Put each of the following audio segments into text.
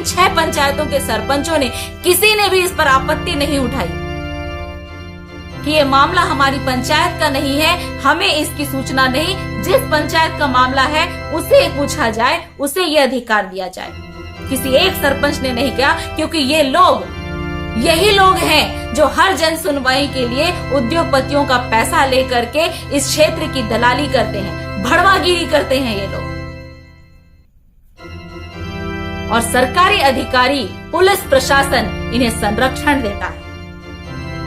6 पंचायतों के सरपंचों ने, किसी ने भी इस पर आपत्ति नहीं उठाई कि ये मामला हमारी पंचायत का नहीं है, हमें इसकी सूचना नहीं। जिस पंचायत का मामला है उसे पूछा जाए, उसे ये अधिकार दिया जाए। किसी एक सरपंच ने नहीं किया, क्योंकि ये लोग, यही लोग हैं जो हर जन सुनवाई के लिए उद्योगपतियों का पैसा लेकर के इस क्षेत्र की दलाली करते हैं, भड़वागिरी करते हैं ये लोग। और सरकारी अधिकारी, पुलिस प्रशासन इन्हें संरक्षण देता है।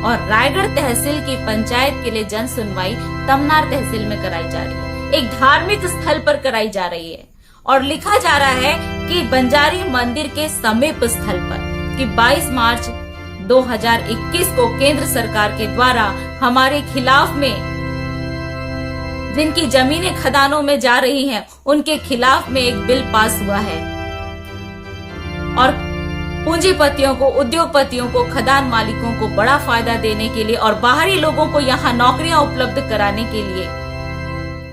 और रायगढ़ तहसील की पंचायत के लिए जन सुनवाई तमनार तहसील में कराई जा रही है, एक धार्मिक स्थल पर कराई जा रही है। और लिखा जा रहा है कि बंजारी मंदिर के समीप स्थल पर कि 22 मार्च 2021 को केंद्र सरकार के द्वारा हमारे खिलाफ में, जिनकी जमीनें खदानों में जा रही हैं, उनके खिलाफ में एक बिल पास हुआ है। और पूंजीपतियों को, उद्योगपतियों को, खदान मालिकों को बड़ा फायदा देने के लिए और बाहरी लोगों को यहाँ नौकरियां उपलब्ध कराने के लिए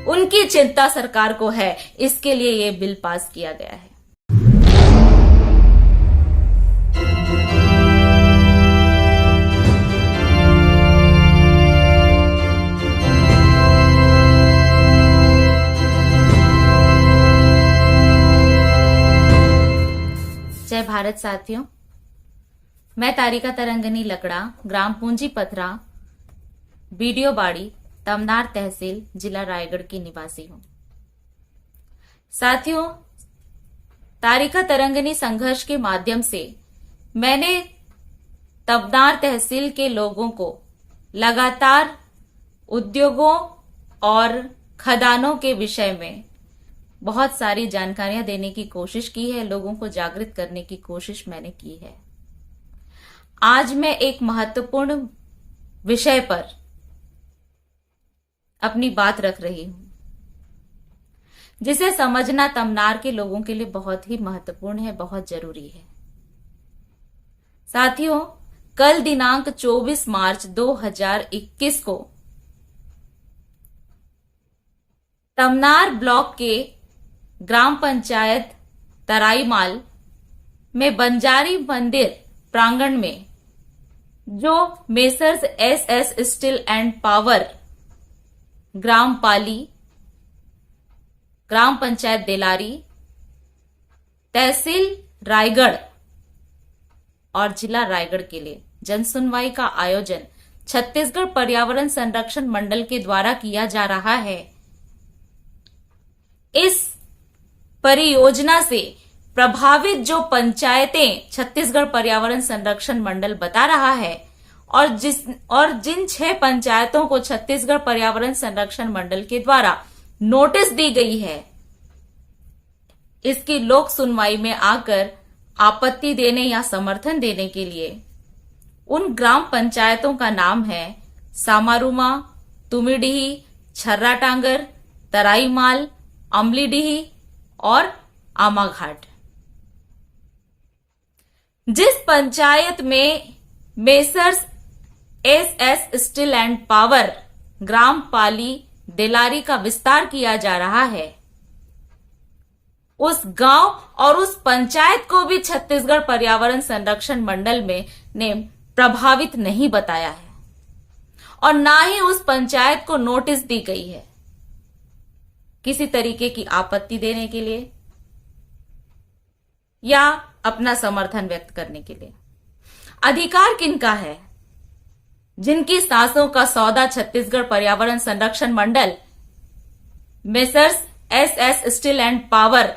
उनकी चिंता सरकार को है, इसके लिए ये बिल पास किया गया है। जय भारत साथियों, मैं तारिका तरंगनी लकड़ा, ग्राम पूंजी पथरा, बीडीओ बाड़ी, तमनार तहसील, जिला रायगढ़ की निवासी हूं। साथियों, तारिका तरंगनी संघर्ष के माध्यम से मैंने तमनार तहसील के लोगों को लगातार उद्योगों और खदानों के विषय में बहुत सारी जानकारियां देने की कोशिश की है, लोगों को जागृत करने की कोशिश मैंने की है। आज मैं एक महत्वपूर्ण विषय पर अपनी बात रख रही हूं, जिसे समझना तमनार के लोगों के लिए बहुत ही महत्वपूर्ण है, बहुत जरूरी है। साथियों, कल दिनांक 24 मार्च 2021 को तमनार ब्लॉक के ग्राम पंचायत तराईमाल में बंजारी मंदिर प्रांगण में जो messrs SS steel and power, ग्राम पाली, ग्राम पंचायत देलारी, तहसील रायगढ़ और जिला रायगढ़ के लिए जन सुनवाई का आयोजन छत्तीसगढ़ पर्यावरण संरक्षण मंडल के द्वारा किया जा रहा है। इस परियोजना से प्रभावित जो पंचायतें छत्तीसगढ़ पर्यावरण संरक्षण मंडल बता रहा है और जिन 6 पंचायतों को छत्तीसगढ़ पर्यावरण संरक्षण मंडल के द्वारा नोटिस दी गई है, इसकी लोक सुनवाई में आकर आपत्ति देने या समर्थन देने के लिए उन ग्राम पंचायतों का नाम है सामारुमा, तुमिडीही, छर्राटांगर, तराईमाल, अमलीडीही और आमाघाट। जिस पंचायत में messrs SS steel and power, ग्राम पाली, देलारी का विस्तार किया जा रहा है, उस गांव और उस पंचायत को भी छत्तीसगढ़ पर्यावरण संरक्षण मंडल में ने प्रभावित नहीं बताया है और ना ही उस पंचायत को नोटिस दी गई है किसी तरीके की आपत्ति देने के लिए या अपना समर्थन व्यक्त करने के लिए। अधिकार किनका है? जिनकी सांसों का सौदा छत्तीसगढ़ पर्यावरण संरक्षण मंडल messrs SS steel and power,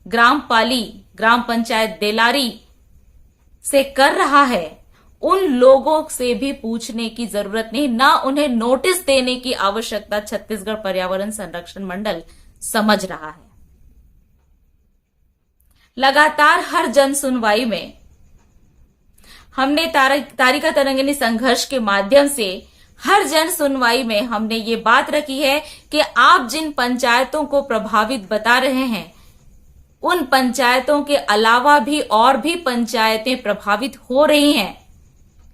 ग्राम पाली, ग्राम पंचायत देलारी से कर रहा है, उन लोगों से भी पूछने की जरूरत नहीं, ना उन्हें नोटिस देने की आवश्यकता छत्तीसगढ़ पर्यावरण संरक्षण मंडल समझ रहा है। लगातार हर जन सुनवाई में हमने तारिका तरंगिनी संघर्ष के माध्यम से हर जन सुनवाई में हमने ये बात रखी है कि आप जिन पंचायतों को प्रभावित बता रहे हैं, उन पंचायतों के अलावा भी और भी पंचायतें प्रभावित हो रही हैं,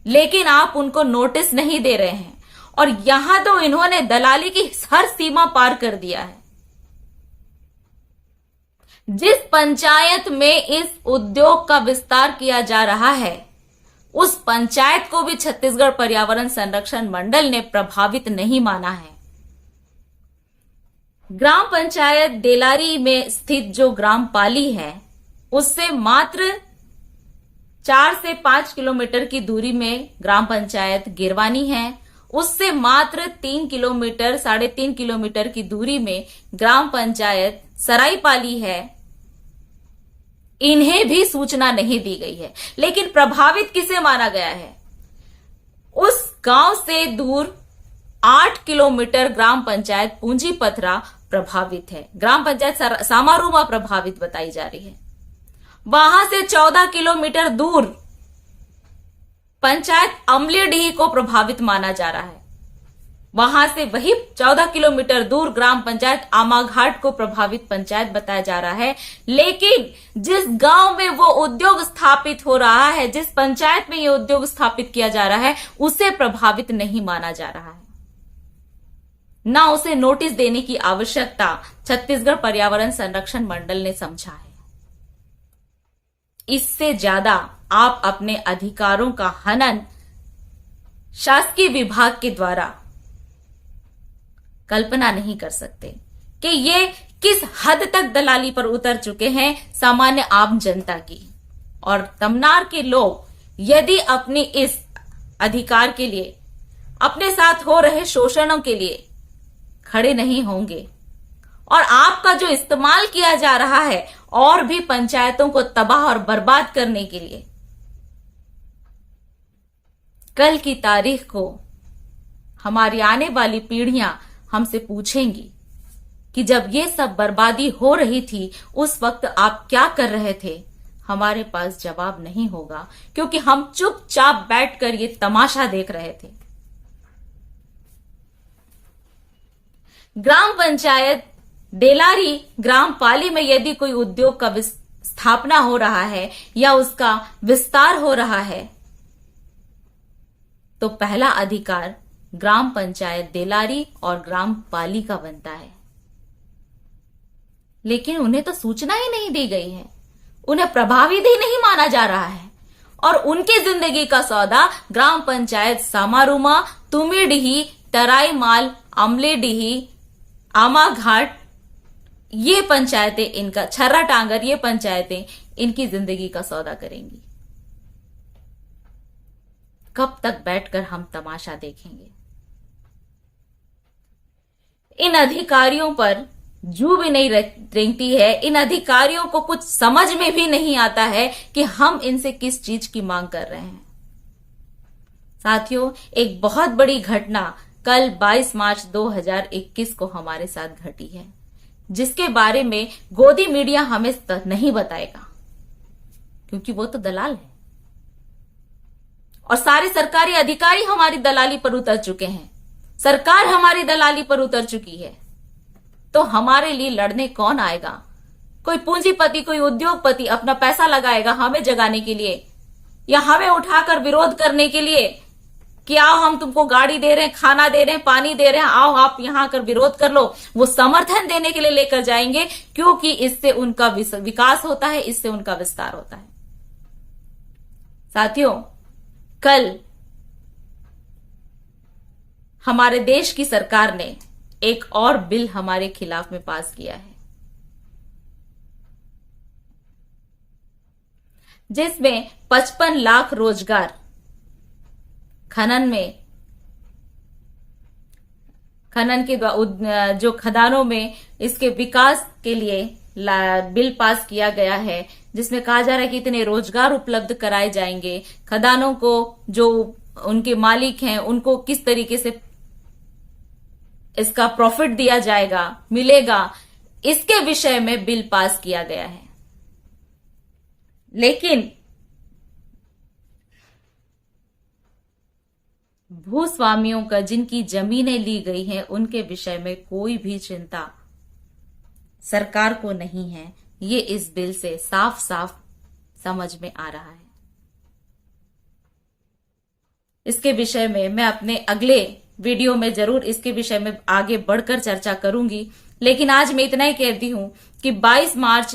लेकिन आप उनको नोटिस नहीं दे रहे हैं। और यहां तो इन्होंने दलाली की हर सीमा पार कर दिया है। जिस पंचायत में इस उद्योग का विस्तार किया जा रहा है उस पंचायत को भी छत्तीसगढ़ पर्यावरण संरक्षण मंडल ने प्रभावित नहीं माना है। ग्राम पंचायत देलारी में स्थित जो ग्राम पाली है उससे मात्र 4 से 5 किलोमीटर की दूरी में ग्राम पंचायत गिरवानी है। उससे मात्र 3 किलोमीटर 3.5 किलोमीटर की दूरी में ग्राम पंचायत सराईपाली है। इन्हें भी सूचना नहीं दी गई है, लेकिन प्रभावित किसे माना गया है? उस गांव से दूर 8 किलोमीटर ग्राम पंचायत पूंजी पथरा प्रभावित है। ग्राम पंचायत सामारूमा प्रभावित बताई जा रही है। वहां से 14 किलोमीटर दूर पंचायत अमलीडीह को प्रभावित माना जा रहा है। वहां से वही 14 किलोमीटर दूर ग्राम पंचायत आमाघाट को प्रभावित पंचायत बताया जा रहा है। लेकिन जिस गांव में वो उद्योग स्थापित हो रहा है, जिस पंचायत में ये उद्योग स्थापित किया जा रहा है, उसे प्रभावित नहीं माना जा रहा है। ना उसे नोटिस देने की आवश्यकता छत्तीसगढ़ पर्यावरण संरक्षण मंडल ने समझा है। इससे ज्यादा आप अपने अधिकारों का हनन शासकीय विभाग के द्वारा कल्पना नहीं कर सकते कि ये किस हद तक दलाली पर उतर चुके हैं सामान्य आम जनता की। और तमनार के लोग यदि अपने इस अधिकार के लिए, अपने साथ हो रहे शोषणों के लिए खड़े नहीं होंगे और आपका जो इस्तेमाल किया जा रहा है और भी पंचायतों को तबाह और बर्बाद करने के लिए, कल की तारीख को हमारी आने वाली पीढ़ियां हमसे पूछेंगी कि जब ये सब बर्बादी हो रही थी उस वक्त आप क्या कर रहे थे। हमारे पास जवाब नहीं होगा, क्योंकि हम चुपचाप बैठकर ये तमाशा देख रहे थे। ग्राम पंचायत देलारी ग्राम पाली में यदि कोई उद्योग का स्थापना हो रहा है या उसका विस्तार हो रहा है तो पहला अधिकार ग्राम पंचायत देलारी और ग्राम पाली का बनता है। लेकिन उन्हें तो सूचना ही नहीं दी गई है, उन्हें प्रभावित ही नहीं माना जा रहा है और उनकी जिंदगी का सौदा ग्राम पंचायत सामारूमा, तुमीडीह, तराईमाल, अमलीडीह, आमाघाट, ये पंचायतें, इनका छर्रा टांगर, ये पंचायतें इनकी जिंदगी का सौदा करेंगी। कब तक बैठकर हम तमाशा देखेंगे? इन अधिकारियों पर जू भी नहीं रेंगती है। इन अधिकारियों को कुछ समझ में भी नहीं आता है कि हम इनसे किस चीज की मांग कर रहे हैं। साथियों, एक बहुत बड़ी घटना कल 22 मार्च 2021 को हमारे साथ घटी है, जिसके बारे में गोदी मीडिया हमें नहीं बताएगा, क्योंकि वो तो दलाल है और सारे सरकारी अधिकारी हमारी दलाली पर उतर चुके हैं। सरकार हमारी दलाली पर उतर चुकी है, तो हमारे लिए लड़ने कौन आएगा? कोई पूंजीपति, कोई उद्योगपति अपना पैसा लगाएगा हमें जगाने के लिए या हमें उठाकर विरोध करने के लिए कि आओ हम तुमको गाड़ी दे रहे हैं, खाना दे रहे हैं, पानी दे रहे हैं, आओ आप यहां आकर विरोध कर लो। वो समर्थन देने के लिए लेकर जाएंगे, क्योंकि इससे उनका विकास होता है, इससे उनका विस्तार होता है। साथियों, कल हमारे देश की सरकार ने एक और बिल हमारे खिलाफ में पास किया है, जिसमें 55 लाख रोजगार खनन के जो खदानों में इसके विकास के लिए बिल पास किया गया है, जिसमें कहा जा रहा है कि इतने रोजगार उपलब्ध कराए जाएंगे। खदानों को जो उनके मालिक हैं उनको किस तरीके से इसका प्रॉफिट दिया जाएगा, मिलेगा, इसके विषय में बिल पास किया गया है। लेकिन भूस्वामियों का, जिनकी जमीनें ली गई हैं, उनके विषय में कोई भी चिंता सरकार को नहीं है। ये इस बिल से साफ साफ समझ में आ रहा है। इसके विषय में मैं अपने अगले वीडियो में जरूर इसके विषय में आगे बढ़कर चर्चा करूंगी, लेकिन आज मैं इतना ही कहती हूं कि 22 मार्च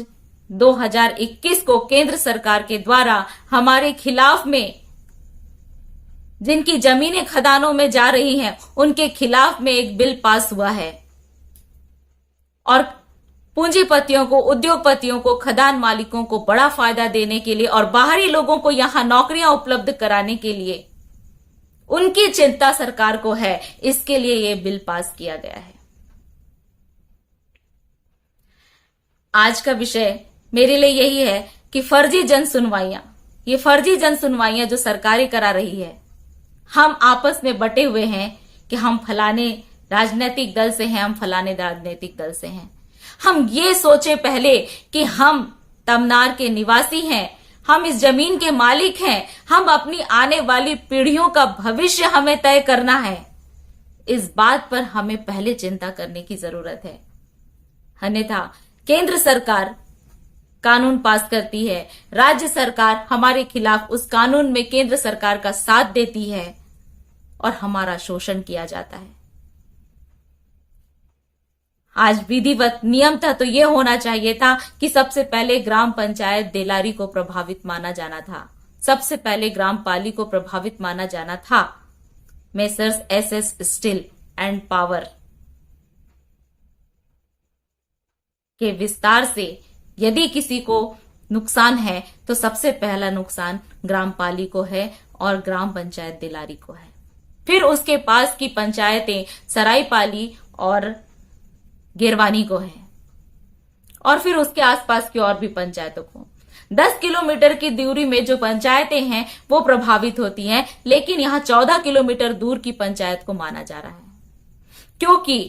2021 को केंद्र सरकार के द्वारा हमारे खिलाफ में, जिनकी जमीनें खदानों में जा रही हैं, उनके खिलाफ में एक बिल पास हुआ है और पूंजीपतियों को, उद्योगपतियों को, खदान मालिकों को बड़ा फायदा देने के लिए और बाहरी लोगों को यहां नौकरियां उपलब्ध कराने के लिए उनकी चिंता सरकार को है। इसके लिए यह बिल पास किया गया है। आज का विषय मेरे लिए यही है कि फर्जी जन सुनवाइयां, ये फर्जी जन सुनवाइयां जो सरकारें करा रही है, हम आपस में बटे हुए हैं कि हम फलाने राजनीतिक दल से हैं, हम फलाने राजनीतिक दल से हैं। हम ये सोचे पहले कि हम तमनार के निवासी हैं, हम इस जमीन के मालिक हैं, हम अपनी आने वाली पीढ़ियों का भविष्य हमें तय करना है। इस बात पर हमें पहले चिंता करने की जरूरत है। अन्यथा केंद्र सरकार कानून पास करती है, राज्य सरकार हमारे खिलाफ उस कानून में केंद्र सरकार का साथ देती है और हमारा शोषण किया जाता है। आज विधिवत नियम था तो यह होना चाहिए था कि सबसे पहले ग्राम पंचायत देलारी को प्रभावित माना जाना था, सबसे पहले ग्राम पाली को प्रभावित माना जाना था। Messrs SS steel and power के विस्तार से यदि किसी को नुकसान है तो सबसे पहला नुकसान ग्राम पाली को है और ग्राम पंचायत देलारी को है। फिर उसके पास की पंचायतें सरायपाली और गिरवानी को है और फिर उसके आसपास की और भी पंचायतों को। 10 किलोमीटर की दूरी में जो पंचायतें हैं वो प्रभावित होती हैं, लेकिन यहां 14 किलोमीटर दूर की पंचायत को माना जा रहा है, क्योंकि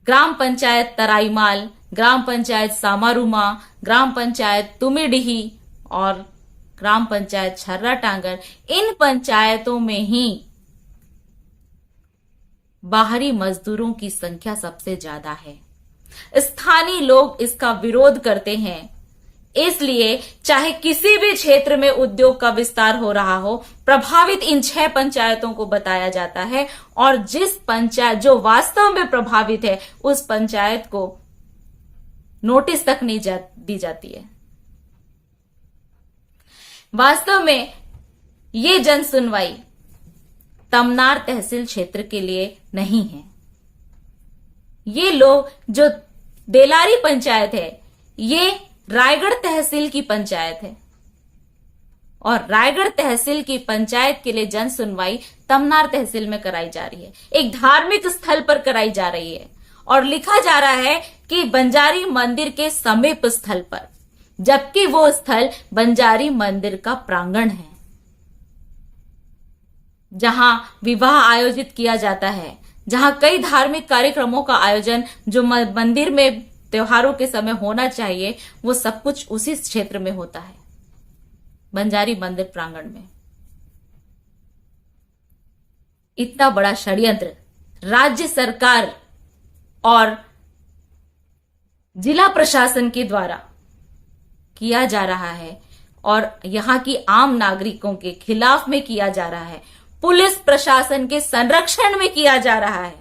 ग्राम पंचायत तराईमाल, ग्राम पंचायत सामारूमा, ग्राम पंचायत तुमिडिही और ग्राम पंचायत छर्रा टांगर, इन पंचायतों में ही बाहरी मजदूरों की संख्या सबसे ज्यादा है। स्थानीय लोग इसका विरोध करते हैं। इसलिए चाहे किसी भी क्षेत्र में उद्योग का विस्तार हो रहा हो, प्रभावित इन 6 पंचायतों को बताया जाता है और जिस पंचायत जो वास्तव में प्रभावित है उस पंचायत को नोटिस तक नहीं दी जाती है। वास्तव में ये जन सुनवाई तमनार तहसील क्षेत्र के लिए नहीं है। ये लोग जो देलारी पंचायत है, ये रायगढ़ तहसील की पंचायत है और रायगढ़ तहसील की पंचायत के लिए जन सुनवाई तमनार तहसील में कराई जा रही है, एक धार्मिक स्थल पर कराई जा रही है और लिखा जा रहा है कि बंजारी मंदिर के समीप स्थल पर, जबकि वो स्थल बंजारी मंदिर का प्रांगण है जहां विवाह आयोजित किया जाता है, जहां कई धार्मिक कार्यक्रमों का आयोजन जो मंदिर में त्योहारों के समय होना चाहिए वो सब कुछ उसी क्षेत्र में होता है, बंजारी मंदिर प्रांगण में। इतना बड़ा षड्यंत्र राज्य सरकार और जिला प्रशासन के द्वारा किया जा रहा है और यहां की आम नागरिकों के खिलाफ में किया जा रहा है, पुलिस प्रशासन के संरक्षण में किया जा रहा है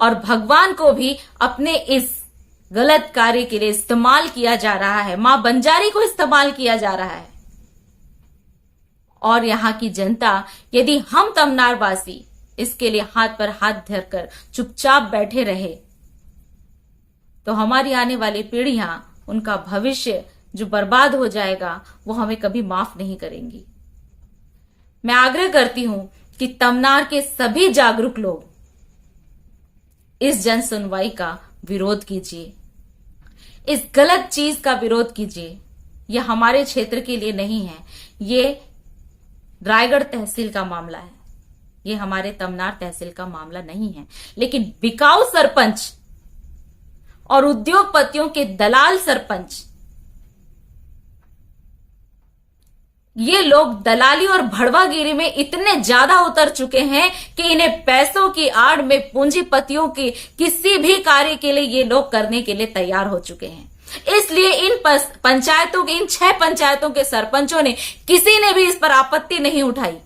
और भगवान को भी अपने इस गलत कार्य के लिए इस्तेमाल किया जा रहा है, मां बंजारी को इस्तेमाल किया जा रहा है। और यहां की जनता, यदि हम तमनार वासी इसके लिए हाथ पर हाथ धरकर चुपचाप बैठे रहे तो हमारी आने वाली पीढ़ियां, उनका भविष्य जो बर्बाद हो जाएगा वो हमें कभी माफ नहीं करेंगी। मैं आग्रह करती हूं कि तमनार के सभी जागरूक लोग इस जन सुनवाई का विरोध कीजिए, इस गलत चीज का विरोध कीजिए। यह हमारे क्षेत्र के लिए नहीं है, ये रायगढ़ तहसील का मामला है, ये हमारे तमनार तहसील का मामला नहीं है। लेकिन बिकाऊ सरपंच और उद्योगपतियों के दलाल सरपंच, ये लोग दलाली और भड़वागिरी में इतने ज्यादा उतर चुके हैं कि इन्हें पैसों की आड़ में पूंजीपतियों की किसी भी कार्य के लिए ये लोग करने के लिए तैयार हो चुके हैं। इसलिए इन पंचायतों के, इन 6 पंचायतों के सरपंचों ने, किसी ने भी इस पर आपत्ति नहीं उठाई।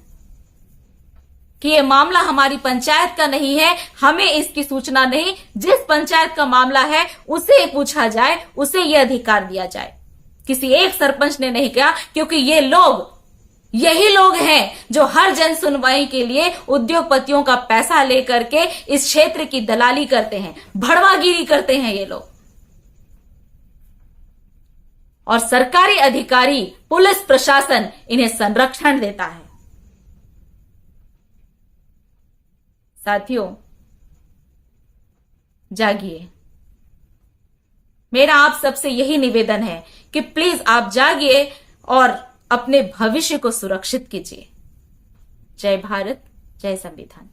कि ये मामला हमारी पंचायत का नहीं है, हमें इसकी सूचना नहीं। जिस पंचायत का मामला है उसे पूछा जाए, उसे ये अधिकार दिया जाए। किसी एक सरपंच ने नहीं किया, क्योंकि ये लोग, यही लोग हैं जो हर जन सुनवाई के लिए उद्योगपतियों का पैसा लेकर के इस क्षेत्र की दलाली करते हैं, भड़वागिरी करते हैं ये लोग। और सरकारी अधिकारी, पुलिस प्रशासन इन्हें संरक्षण देता है। साथियों, जागिए। मेरा आप सबसे यही निवेदन है कि प्लीज आप जागिए और अपने भविष्य को सुरक्षित कीजिए। जय भारत, जय संविधान।